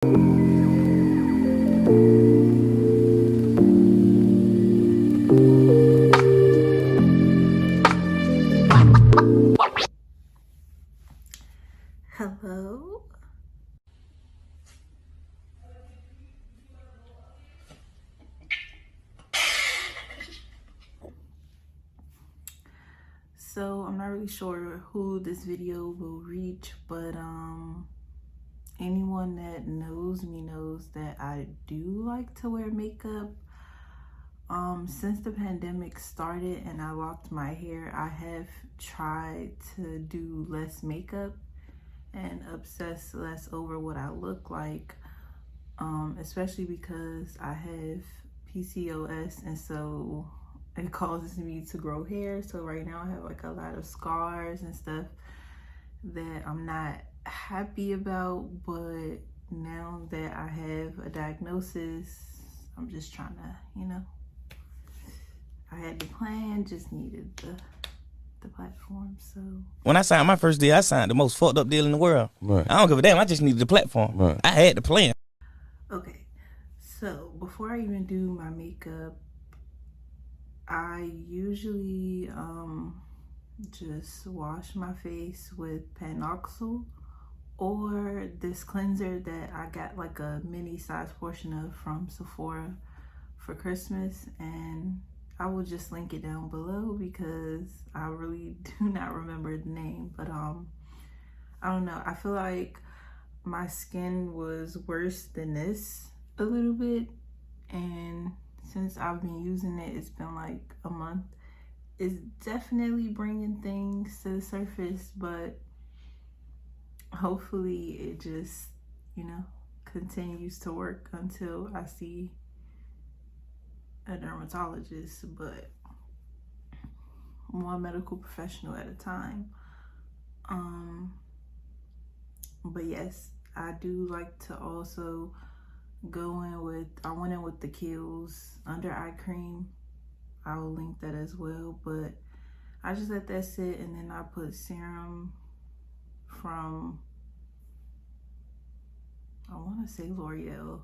Hello. So I'm not really sure who this video will reach, but anyone that knows me knows that I do like to wear makeup. Since the pandemic started and I locked my hair, I have tried to do less makeup and obsess less over what I look like, especially because I have PCOS, and so it causes me to grow hair. So right now I have like a lot of scars and stuff that I'm not happy about, but now that I have a diagnosis, I'm just trying to, you know, I had the plan, just needed the platform. So when I signed my first deal, I signed the most fucked up deal in the world. Right. I don't give a damn. I just needed the platform. Right. I had the plan. Okay, so before I even do my makeup, I usually just wash my face with Panoxyl or this cleanser that I got like a mini size portion of from Sephora for Christmas, and I will just link it down below because I really do not remember the name. But I don't know, I feel like my skin was worse than this a little bit, and since I've been using it, it's been like a month. It's definitely bringing things to the surface, but hopefully it just, you know, continues to work until I see a dermatologist, but one medical professional at a time. But yes, I do like to also go in with, I went in with the Kiehl's under eye cream. I will link that as well, but I just let that sit, and then I put serum from, I want to say L'Oreal.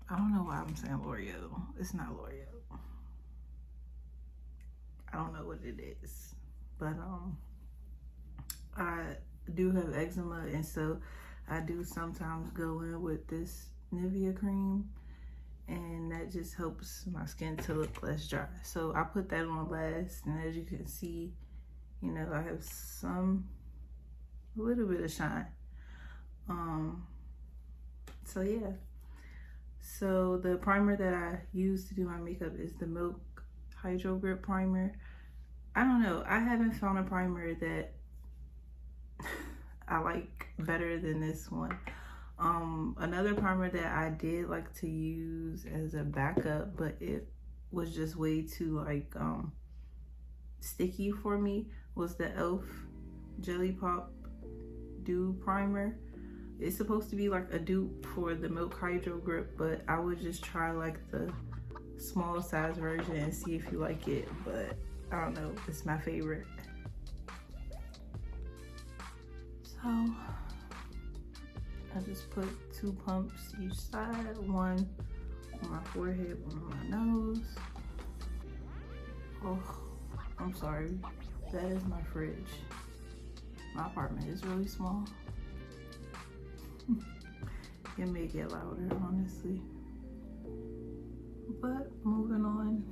I don't know why I'm saying L'Oreal. It's not L'Oreal. I don't know what it is, but I do have eczema, and so I do sometimes go in with this Nivea cream, and that just helps my skin to look less dry. So I put that on last, and as you can see, you know, I have a little bit of shine. So yeah. So the primer that I use to do my makeup is the Milk Hydro Grip Primer. I don't know, I haven't found a primer that I like better than this one. Another primer that I did like to use as a backup, but it was just way too like sticky for me, was the E.L.F Jelly Pop Dew Primer. It's supposed to be like a dupe for the Milk Hydro Grip, but I would just try like the small size version and see if you like it, but I don't know, it's my favorite. So I just put 2 pumps each side, one on my forehead, one on my nose. Oh, I'm sorry, that is my fridge. My apartment is really small. It may get louder, honestly. But moving on,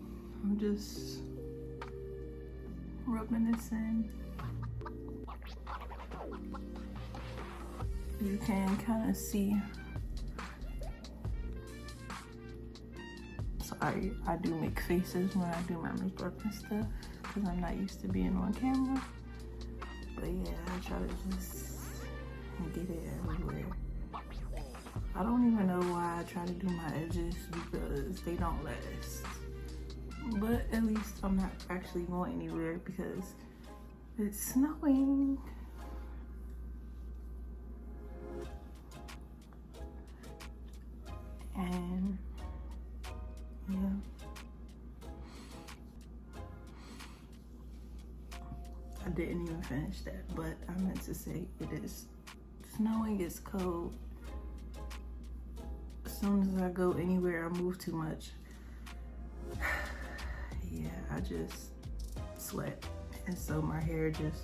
I'm just rubbing this in. You can kind of see. Sorry, I do make faces when I do my makeup and stuff because I'm not used to being on camera. But yeah, I try to just get it everywhere. I don't even know why I try to do my edges because they don't last. But at least I'm not actually going anywhere because it's snowing. And yeah. I didn't even finish that, but I meant to say it is snowing, it's cold. As soon as I go anywhere, I move too much. Yeah, I just sweat. And so my hair just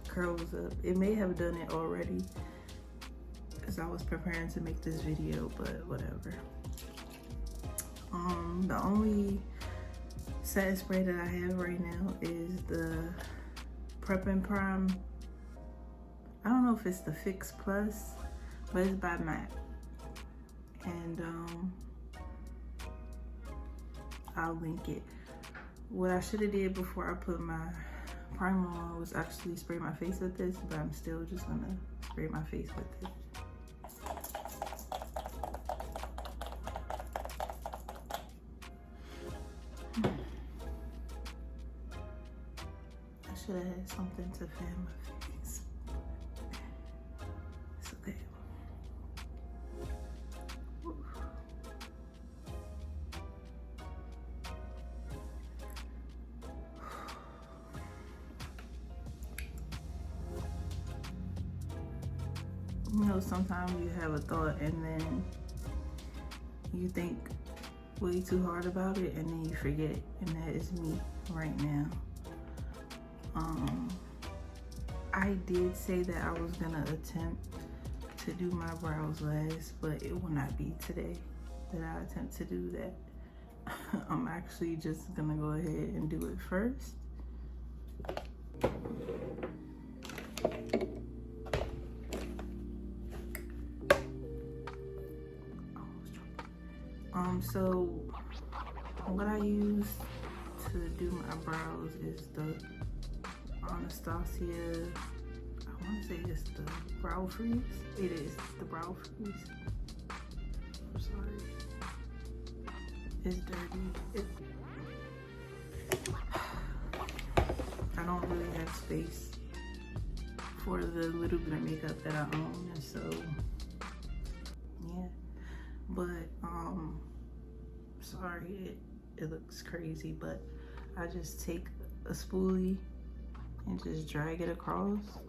curls up. It may have done it already as I was preparing to make this video, but whatever. The only setting spray that I have right now is the Prep and Prime. I don't know if it's the Fix Plus, but it's by MAC. And I'll link it. What I should have did before I put my primer on was actually spray my face with this, but I'm still just gonna spray my face with it. I should have had something to fan my face. It's okay. You know, sometimes you have a thought and then you think way too hard about it and then you forget, and that is me right now. I did say that I was gonna attempt to do my brows last, but it will not be today that I attempt to do that. I'm actually just gonna go ahead and do it first. So what I use to do my brows is the Anastasia, I want to say it's the brow freeze. It is the brow freeze. I'm sorry. It's dirty. I don't really have space for the little bit of makeup that I own, and so yeah. But sorry, it looks crazy, but I just take a spoolie and just drag it across,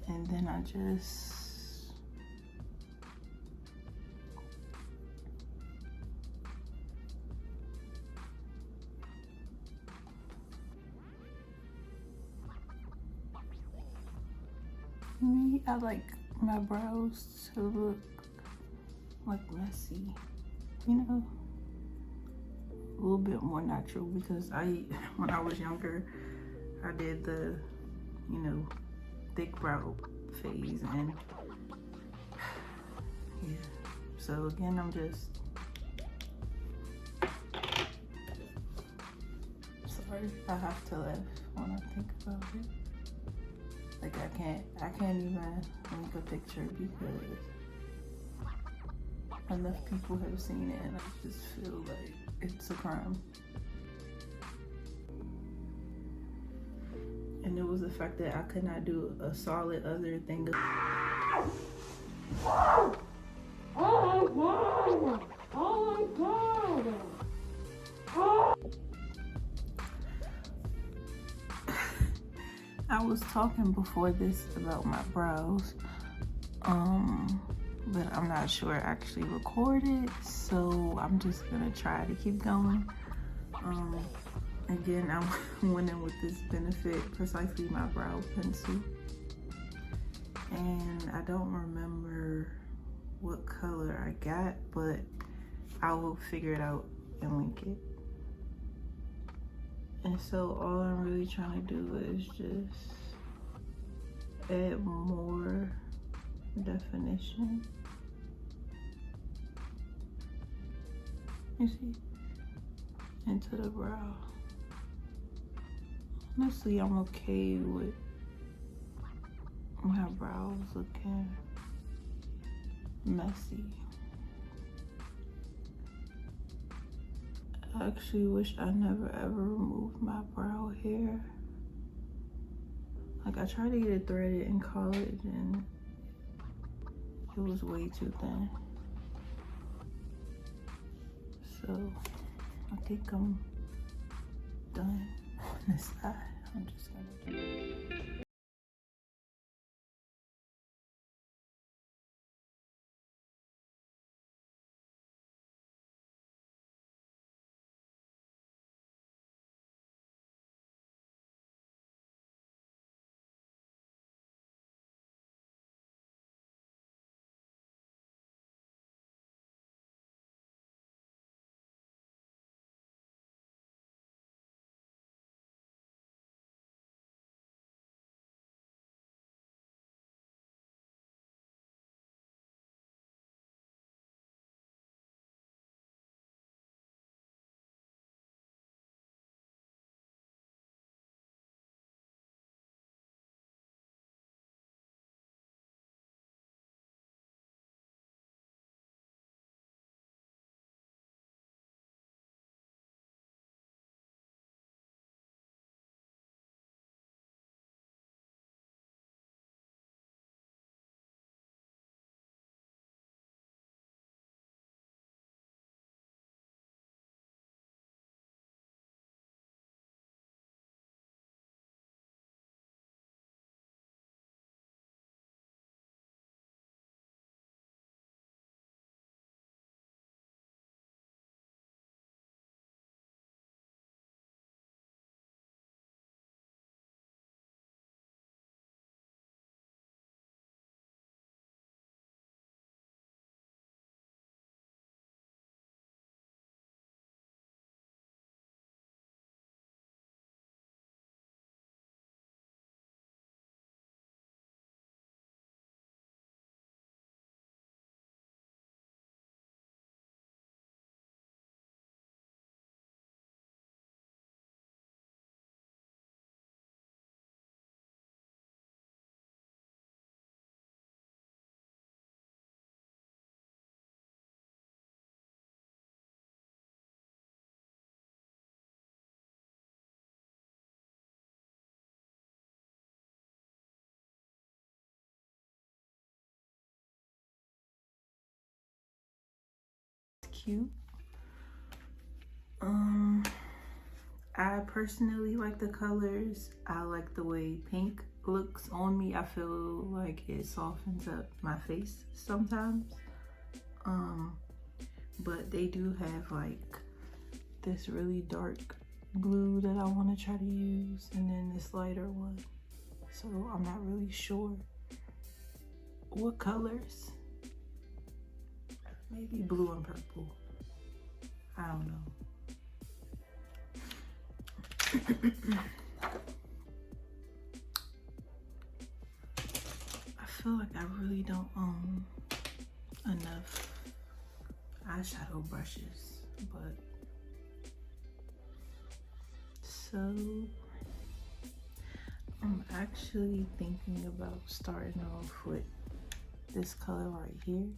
and then I just I like my brows to look like messy, you know, a little bit more natural, because when I was younger, I did the, you know, thick brow phase, and yeah. So again, I'm just sorry. I have to laugh when I think about it. Like I can't even link a picture because enough people have seen it, and I just feel like it's a crime. And it was the fact that I could not do a solid other thing. Oh my God! Oh my God! I was talking before this about my brows, but I'm not sure I actually recorded, so I'm just gonna try to keep going. Again, I went in with this Benefit Precisely My Brow Pencil, and I don't remember what color I got, but I will figure it out and link it. And so all I'm really trying to do is just add more definition. You see? Into the brow. Honestly, I'm okay with my brows looking messy. I actually wish I never ever removed my brow hair. Like, I tried to get it threaded in college and it was way too thin. So I think I'm done on this side. I'm just gonna. Cute. I personally like the colors. I like the way pink looks on me. I feel like it softens up my face sometimes. But they do have like this really dark blue that I want to try to use, and then this lighter one. So I'm not really sure what colors. Maybe blue and purple. I don't know. I feel like I really don't own enough eyeshadow brushes, but so I'm actually thinking about starting off with this color right here.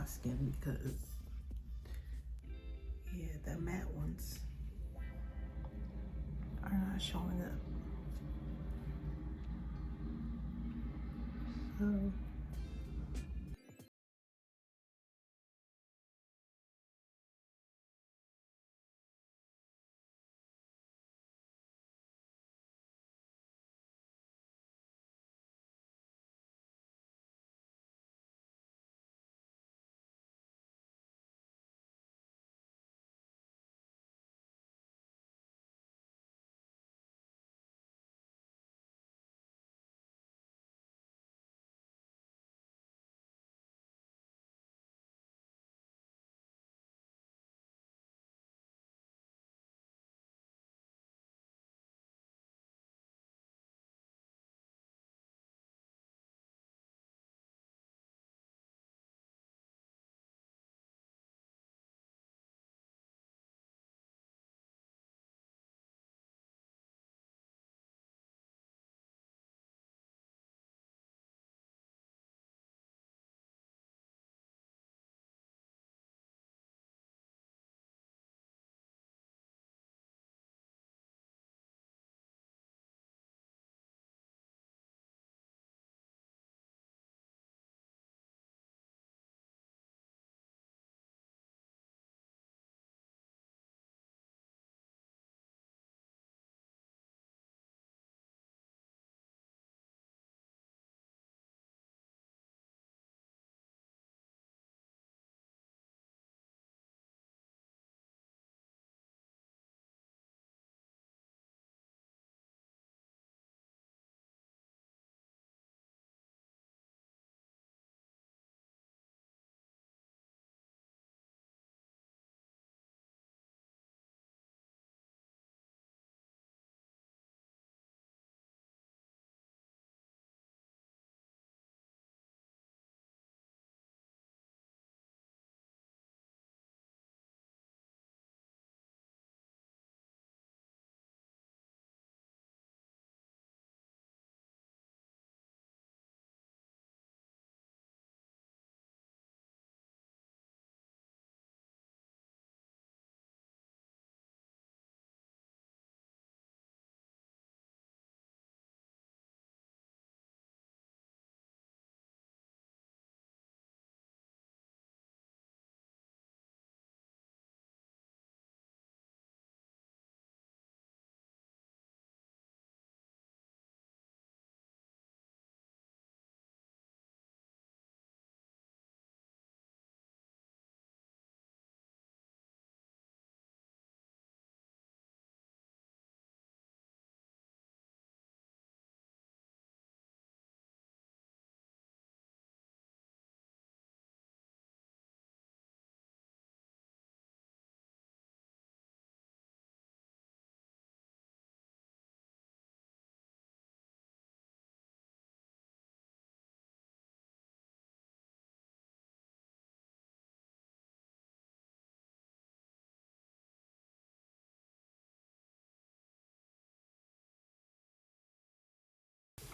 skin because, yeah, the matte ones are not showing up. So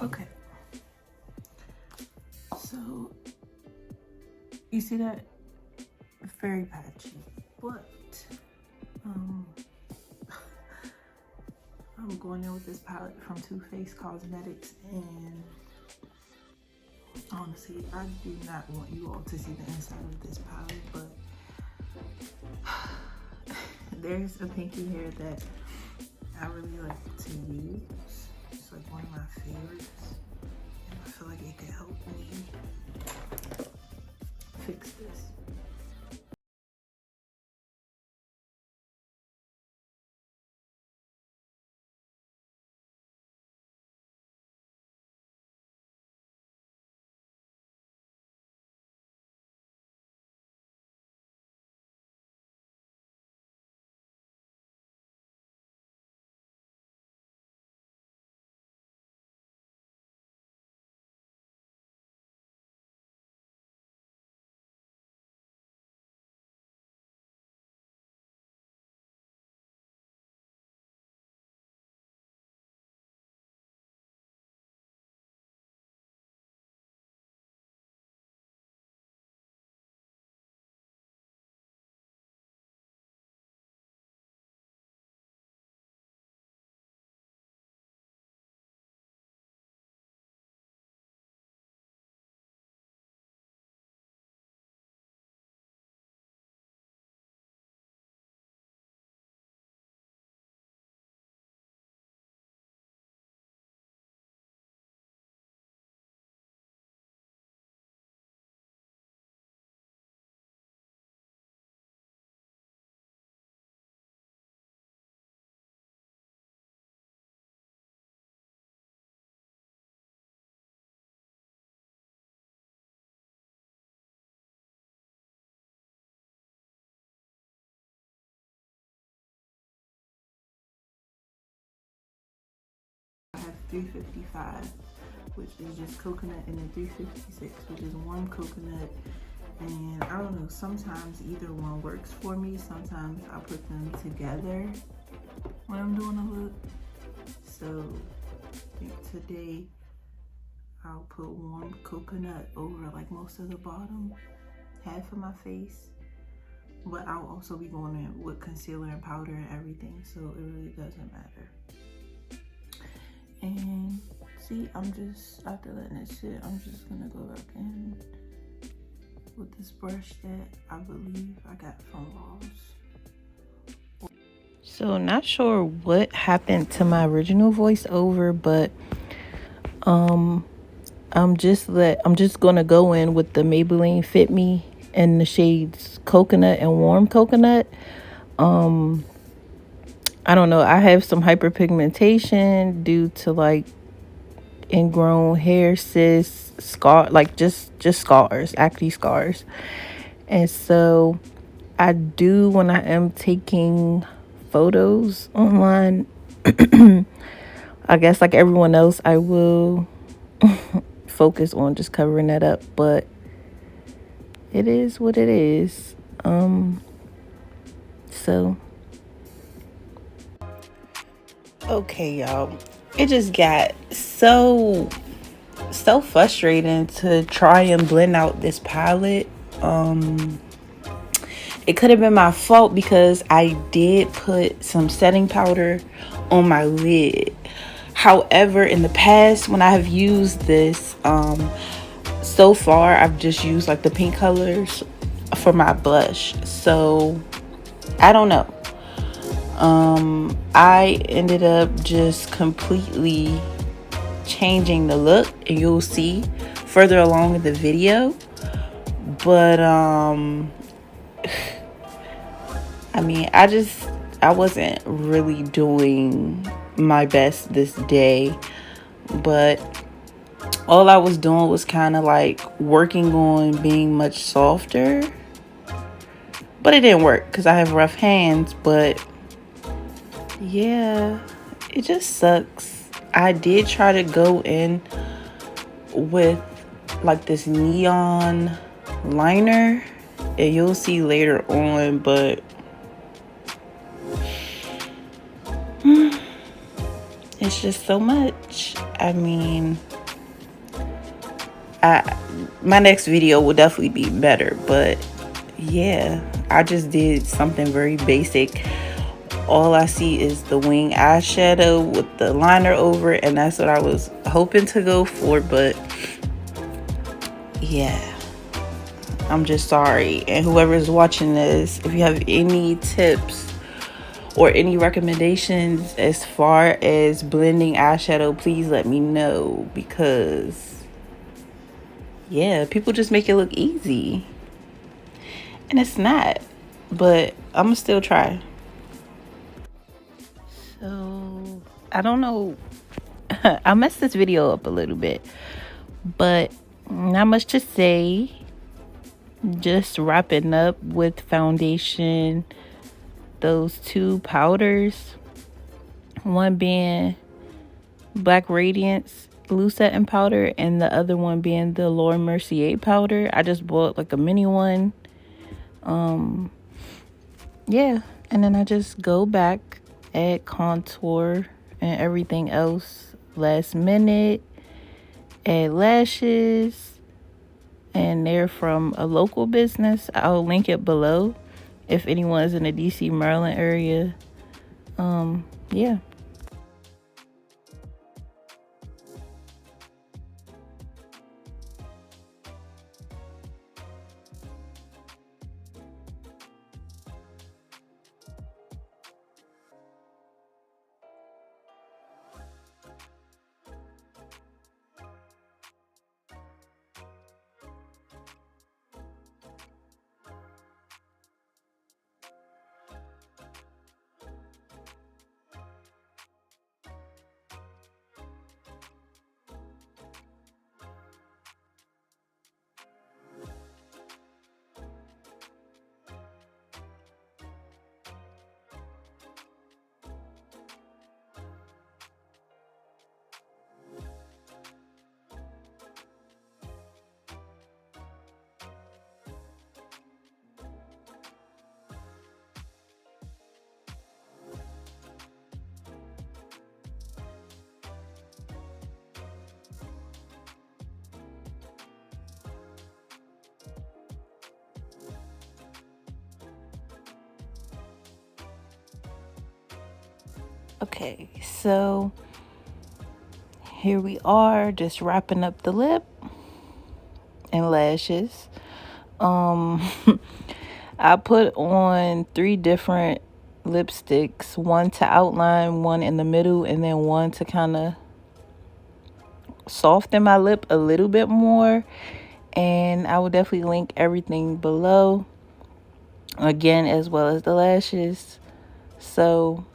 okay, so you see that? Very patchy, but um I'm going in with this palette from Too Faced Cosmetics, and honestly, I do not want you all to see the inside of this palette, but there's a pinky hair that I really like to use. It's like one of my favorites, and I feel like it could help me fix this. have 355, which is just coconut, and then 356, which is warm coconut. And I don't know, sometimes either one works for me. Sometimes I put them together when I'm doing a look. So I think today I'll put warm coconut over like most of the bottom half of my face. But I'll also be going in with concealer and powder and everything, so it really doesn't matter. And see, I'm just, after letting it sit, I'm just gonna go back in with this brush that I believe I got from Ross. So not sure what happened to my original voiceover, but I'm just gonna go in with the Maybelline Fit Me in the shades Coconut and Warm Coconut. I don't know, I have some hyperpigmentation due to like ingrown hair, cysts, scar, like just scars, acne scars. And so I do, when I am taking photos online, I guess like everyone else, I will focus on just covering that up, but it is what it is. So okay, y'all, it just got so frustrating to try and blend out this palette. It could have been my fault because I did put some setting powder on my lid. However, in the past when I have used this, so far I've just used like the pink colors for my blush. So I don't know. I ended up just completely changing the look, and you'll see further along in the video. But I mean, I wasn't really doing my best this day, but all I was doing was kind of like working on being much softer. But it didn't work because I have rough hands. But yeah, it just sucks. I did try to go in with like this neon liner, and you'll see later on, but it's just so much. I mean, my next video will definitely be better, but yeah, I just did something very basic. All I see is the wing eyeshadow with the liner over it, and that's what I was hoping to go for. But yeah, I'm just sorry. And whoever's watching this, if you have any tips or any recommendations as far as blending eyeshadow, please let me know, because yeah, people just make it look easy and it's not. But I'm gonna still try. So I don't know, I messed this video up a little bit, but not much to say. Just wrapping up with foundation, those two powders, one being Black Radiance Blue Setting Powder and the other one being the Mercier powder. I just bought like a mini one. Yeah, and then I just go back, add contour and everything else last minute, add lashes, and they're from a local business. I'll link it below if anyone's in the DC Maryland area. Yeah. Okay, so here we are, just wrapping up the lip and lashes. I put on 3 different lipsticks, one to outline, one in the middle, and then one to kind of soften my lip a little bit more. And I will definitely link everything below, again, as well as the lashes. So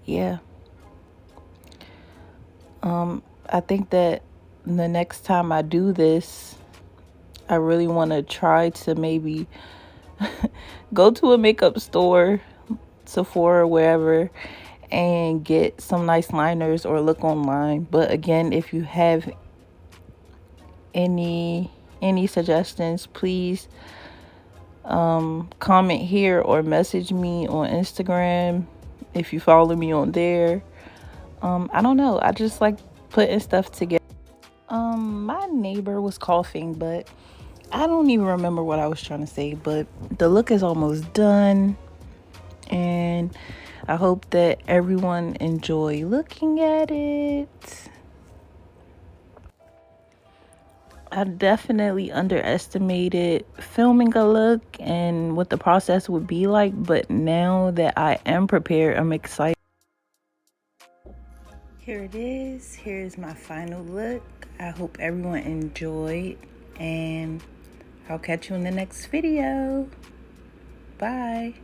yeah, I think that the next time I do this, I really want to try to maybe go to a makeup store, Sephora, wherever, and get some nice liners or look online. But again, if you have any suggestions, please comment here or message me on Instagram if you follow me on there. I don't know, I just like putting stuff together. My neighbor was coughing, but I don't even remember what I was trying to say. But the look is almost done, and I hope that everyone enjoy looking at it. I definitely underestimated filming a look and what the process would be like, but now that I am prepared, I'm excited. Here it is. Here's my final look. I hope everyone enjoyed, and I'll catch you in the next video. Bye.